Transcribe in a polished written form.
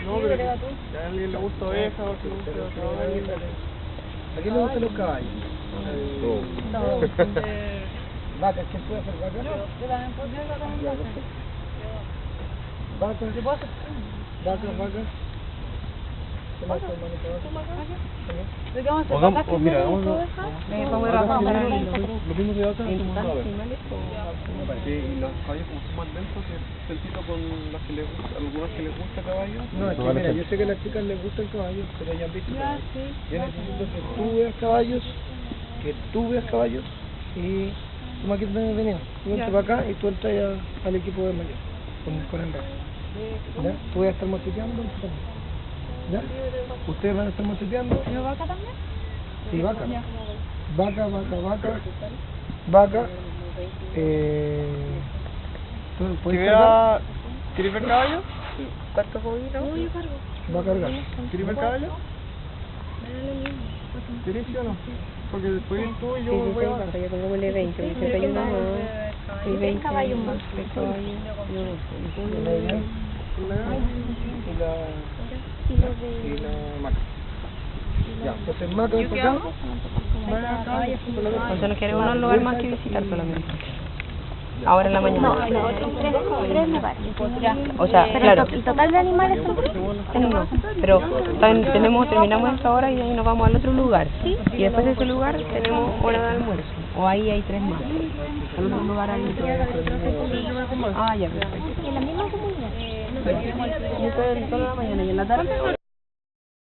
No, pero si a alguien le gusta oveja o si le gusta caballo. ¿A quién le gustan los caballos? No. ¿Vaca? ¿Quién puede hacer vaca? Yo también puedo hacer vaca. ¿Vaca? Yo puedo hacer ¿Vaca? ¿Qué más hermanito vaca? ¿De qué vamos a hacer? ¿Vacas Mira, primero y vamos después ovejas? Vamos Vamos a primero, ir lo mismo de acá, ¿En segundo total vez. animales o...? Sí, y los caballos como son más densos, que el tito con las que les gusta, algunas que les gusta caballo. No, es que mira, yo sé que a las chicas les gusta el caballo, pero ya han visto caballos. Yo necesito que tú veas caballos, y tú me aquí también venido. Tú vente para acá y tú entras al equipo de mayor, con el resto. ¿Ya? Tú voy a estar mochiteando, tú también. ¿Ya? Ustedes van a estar mochiteando. ¿Yo vaca también? Sí, vaca. Ya. Vaca. ¿Tú puedes cargar? ¿Quieres ver caballo? ¿Cuántos bovinos? No, yo cargo. Va a cargar. ¿Quieres ver caballo? Me da lo mismo. ¿Quieres sí o no? Porque después tú y yo voy a bajar. Yo pongámosle 20, 81 más, y 20 caballos más. Y la maca. Ya, entonces maca por acá. Entonces nos queremos un lugar más que visitar solamente. Ahora en la mañana. No, tres lugares. O sea, Pero claro. ¿el total de animales son tres? No, pero terminamos esta y ahí nos vamos al otro lugar. Y después de ese lugar tenemos hora de almuerzo. O ahí hay 3 más. En otro lugar hay Ah, ya, perfecto. ¿En la misma comunidad? Y eso es solo la mañana y en la tarde.